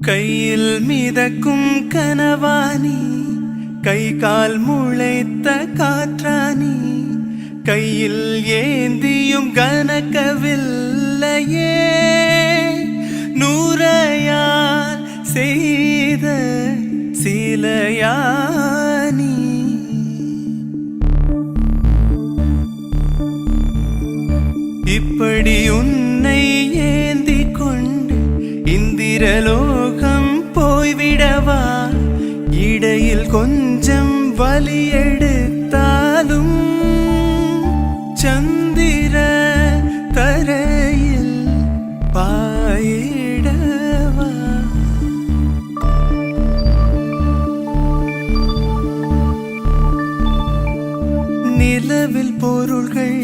கையில் மிதக்கும் கனவானி, கை கால் முளைத்த காற்றானி, கையில் ஏந்தியும் கனக்கவில்லையே, நூறையால் செய்த சிலையானி. இப்படி உன்னை ஏந்தி கொண்டு இந்திரலோகம் போய்விடவா, இடையில் கொஞ்சம் வலி எடுத்தாலும் சந்திர தரையில் பாயிடவா. நிலவில் பொருள்கள்